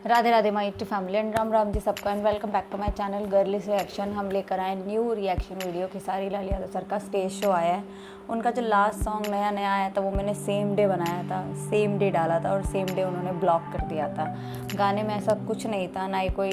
Radhe Radhe my YouTube family and Ram Ram ji सबका and welcome back to my channel girlish reaction. हम लेकर आए new reaction video. Khesari Lal Yadav sir का stage शो आया है। उनका जो लास्ट सॉन्ग नया नया आया था वो मैंने सेम डे बनाया था, सेम डे डाला था और सेम डे उन्होंने ब्लॉक कर दिया था। गाने में ऐसा कुछ नहीं था, ना ही कोई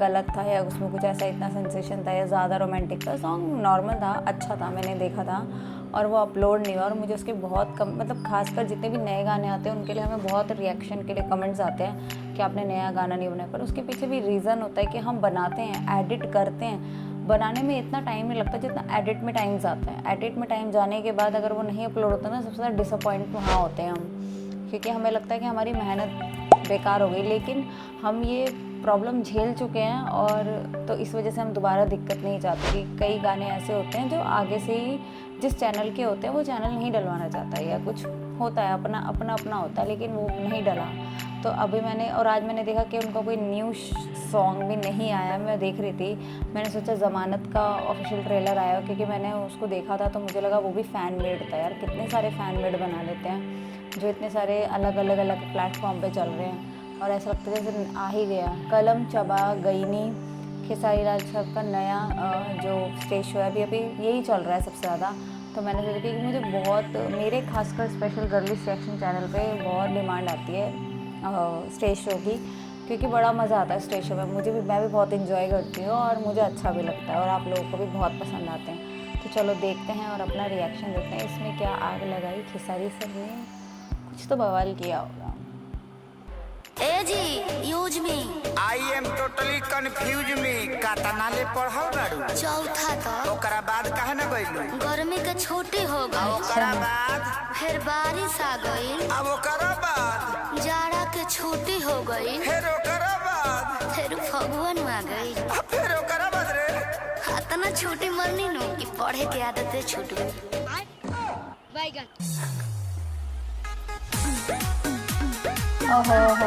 गलत था या उसमें कुछ ऐसा इतना सेंसेशन था या ज़्यादा रोमांटिक था। सॉन्ग नॉर्मल था, अच्छा था, मैंने देखा था और वो अपलोड नहीं हुआ। और मुझे उसके बहुत कम मतलब खासकर जितने भी नए गाने आते हैं उनके लिए हमें बहुत रिएक्शन के लिए कमेंट्स आते हैं कि आपने नया गाना नहीं बनाया। पर उसके पीछे भी रीज़न होता है कि हम बनाते हैं, एडिट करते हैं। बनाने में इतना टाइम नहीं लगता जितना एडिट में टाइम जाता है। एडिट में टाइम जाने के बाद अगर वो नहीं अपलोड होता ना, सबसे ज़्यादा डिसअपॉइंट वहाँ होते हैं हम, क्योंकि हमें लगता है कि हमारी मेहनत बेकार हो गई। लेकिन हम ये प्रॉब्लम झेल चुके हैं और तो इस वजह से हम दोबारा दिक्कत नहीं चाहते। कि कई गाने ऐसे होते हैं जो आगे से ही जिस चैनल के होते हैं वो चैनल नहीं डलवाना चाहता है या कुछ होता है, अपना अपना होता है, लेकिन वो नहीं डला। तो अभी मैंने और आज मैंने देखा कि उनका कोई न्यू सॉन्ग भी नहीं आया। मैं देख रही थी, मैंने सोचा ज़मानत का ऑफिशियल ट्रेलर आया, क्योंकि मैंने उसको देखा था तो मुझे लगा वो भी फ़ैन मेड था। यार कितने सारे फ़ैन मेड बना लेते हैं जो इतने सारे अलग अलग प्लेटफॉर्म पे चल रहे हैं। और ऐसा लगता है जैसे आ ही गया। कलम चबा गईनी खेसारी लाल सर का नया जो स्टेज शो है अभी यही चल रहा है सबसे ज़्यादा। तो मैंने सोचा कि मुझे बहुत मेरे खासकर स्पेशल गर्लिश रिएक्शन चैनल पे बहुत डिमांड आती है स्टेज शो की, क्योंकि बड़ा मज़ा आता है स्टेज शो में। मैं भी बहुत इन्जॉय करती हूँ और मुझे अच्छा भी लगता है और आप लोगों को भी बहुत पसंद आते हैं। तो चलो देखते हैं और अपना रिएक्शन देते हैं। इसमें क्या आग लगाई खेसारी सर ने, कुछ तो बवाल किया होगा। ए जी use me I am totally confuse में कातना ले पढ़ल बाड़ू। चौथा तो ओकरा बाद काहे न गइलू? गर्मी के छुट्टी हो गई, ओकरा बाद फिर बारिश आ गई, अब ओकरा बाद जाड़ा के छुट्टी हो गई, फिर ओकरा बाद फिर फगुन आ गई, फिर ओकरा बाद रे इतना छुट्टी मरनी नु कि पढ़े के आदत छूट गई। ओहो ओहो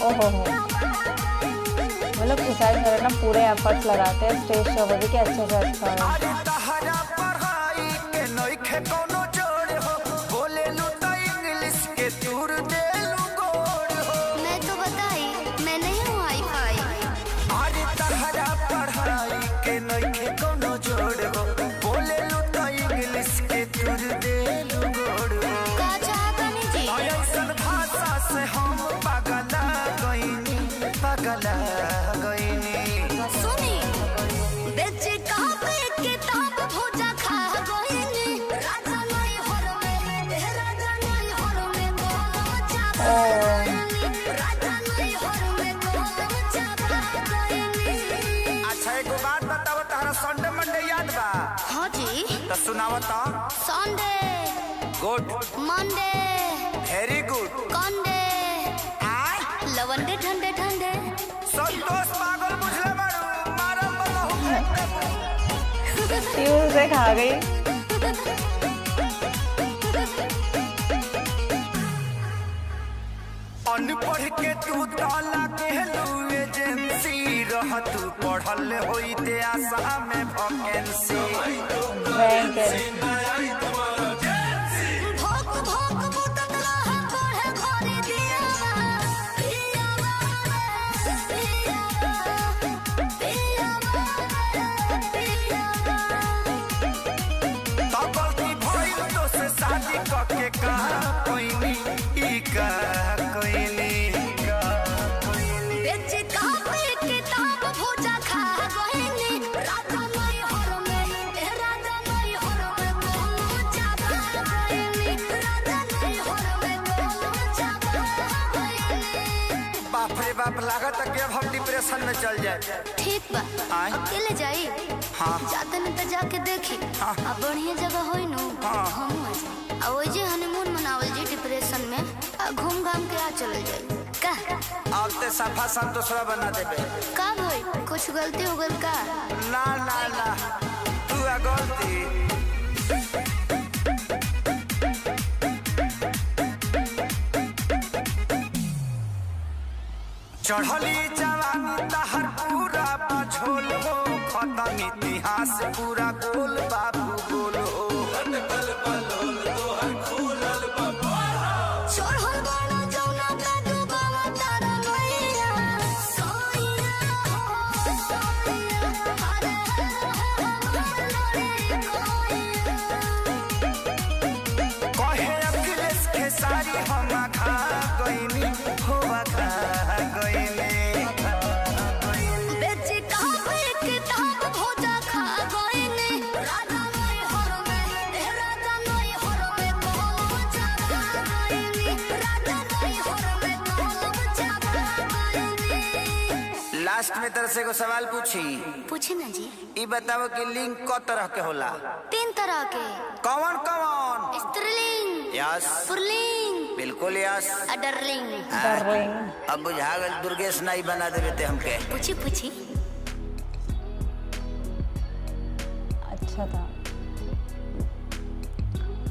ओहो हो, मतलब खेसारी सर ना पूरे एफर्ट्स लगाते हैं स्टेज शो में भी कि अच्छे से अच्छा हो। अरे तहरा पढ़ाई के नइखे कोनो जोड़ हो, बोलेलू त इंग्लिश के तूर देलू गोड़ हो। मैं तो बताई मैं नहीं हूँ आई फाई। अरे तहरा पढ़ाई के नइखे कोनो जोड़ हो, बोलेलू त इंग्लिश के तूर देलू गोड़ हो। का चाहता नहीं जी ऐसन भाषा से हम पगला गईनी। सुनी बेच कापे किताब भुजा खा गईनी। राजा नहीं हर में राजा नहीं हर में गोलम चापा गईनी। राजा नहीं हर में गोलम चापा गईनी। अच्छा एगो बात बताओ, तहरा संडे मंडे याद बा? हाँ जी। तो सुनाओ तो। Sunday, good, Monday, very good, कंडे, लवंडे ठंडे ठंडे। संतोष पागल बुझले बाड़ू, मारम बलहु। से खा गई। अनपढ़ के तू ताला के लू एजेंसी रह, तू पढ़ल होई ते आशा में वैकेंसी। भोग भोग बुतला पढ़े घरे दिया पिया तो गलती भइल तो से शादी करके का कोइनी ई का कोइनी। बेच कापे किताब भुजा खा गईनी। राजा नहीं हर में राजा नहीं हर में गोलम चापा गईनी। राजा नहीं हर में गोलम चापा गईनी। बाप रे बाप, लागत है कि अब हम डिप्रेशन में चल जाए। ठीक बा, आय? अकेले जाई? हाँ। जाते नहीं तो जाके देखी। हाँ। अब बढ़िया जगह होई नु हाँ। हम आ जाए। अब वही जे हनीमून मनावल जी डिप्रेशन में, आ घूम घाम के आ चल जाई का। अब ते सफा संतोषवा बना देबे। का भाई कुछ गलती हो गल का? ना ना ना, तू आ गलती। चढ़ली जवानी तहर पूरा बझोल हो, खत्म इतिहास पूरा गोल बाबू गोल हो। सारी हम खा गईनी हो खा गईनी बेच कापे किताब भोजा खा गईनी राजा नई हर में राजा नई हर में कलम चापा गईनी राजा नई हर में कलम चापा गईनी। लास्ट में तरह से को सवाल पूछी पूछे ना जी। ई बताओ कि लिंग क तरह के होला 3 तरह के। कौन कौन स्त्रीलिंग, यस पुल्लिंग, बिल्कुल यस अडरलिंग। डार्लिंग। अब बुझा गल दुर्गेश नहीं बना देवे ते हमके पूछी पूछी। अच्छा था।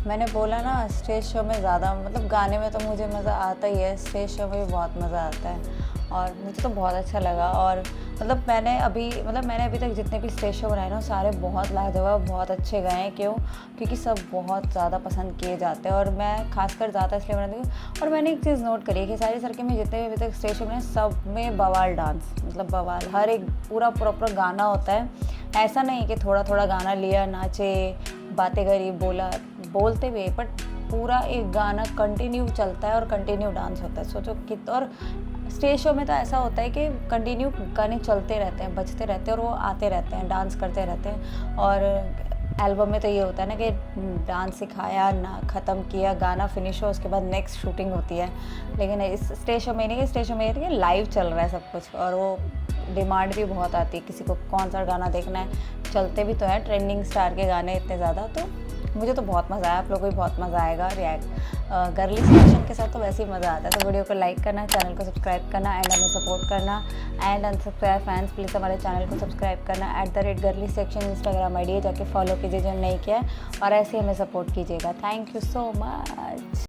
मैंने बोला ना स्टेज शो में ज़्यादा मतलब गाने में तो मुझे मज़ा आता ही है, स्टेज शो में भी बहुत मज़ा आता है और मुझे तो बहुत अच्छा लगा। और मतलब मैंने अभी तक जितने भी स्टेज शो बनाए ना सारे बहुत लाजवाब बहुत अच्छे गए हैं। क्यों? क्योंकि सब बहुत ज़्यादा पसंद किए जाते हैं और मैं खासकर ज़्यादा इसलिए बनाती हूँ। और मैंने एक चीज़ नोट करी है कि सारे सर्किल में जितने भी अभी तक स्टेज शो बनाए सब में बवाल डांस, मतलब बवाल, हर एक पूरा प्रॉपर गाना होता है। ऐसा नहीं कि थोड़ा थोड़ा गाना लिया, नाचे, बातें करी, बोलते भी बट पूरा एक गाना कंटिन्यू चलता है और कंटिन्यू डांस होता है। सोचो कि और स्टेज शो में तो ऐसा होता है कि कंटिन्यू गाने चलते रहते हैं, बजते रहते हैं और वो आते रहते हैं, डांस करते रहते हैं। और एल्बम में तो ये होता है ना कि डांस सिखाया ना, ख़त्म किया, गाना फिनिश हो, उसके बाद नेक्स्ट शूटिंग होती है। लेकिन इस स्टेज शो में नहीं, स्टेज शो में ये लाइव चल रहा है सब कुछ और वो डिमांड भी बहुत आती है, किसी को कौन सा गाना देखना है। चलते भी तो हैं ट्रेंडिंग स्टार के गाने इतने ज़्यादा। तो मुझे तो बहुत मज़ा आया, आप लोगों को भी बहुत मज़ा आएगा गर्ली रिएक्शन के साथ तो वैसे ही मज़ा आता है। तो वीडियो को लाइक करना, चैनल को सब्सक्राइब करना एंड हमें सपोर्ट करना। एंड अनसब्सक्राइब फैंस प्लीज़ हमारे चैनल को सब्सक्राइब करना। @गर्ली सेक्शन इंस्टाग्राम ID है, जाके फॉलो कीजिए जो नहीं किया है और ऐसे ही हमें सपोर्ट कीजिएगा। Thank you so much.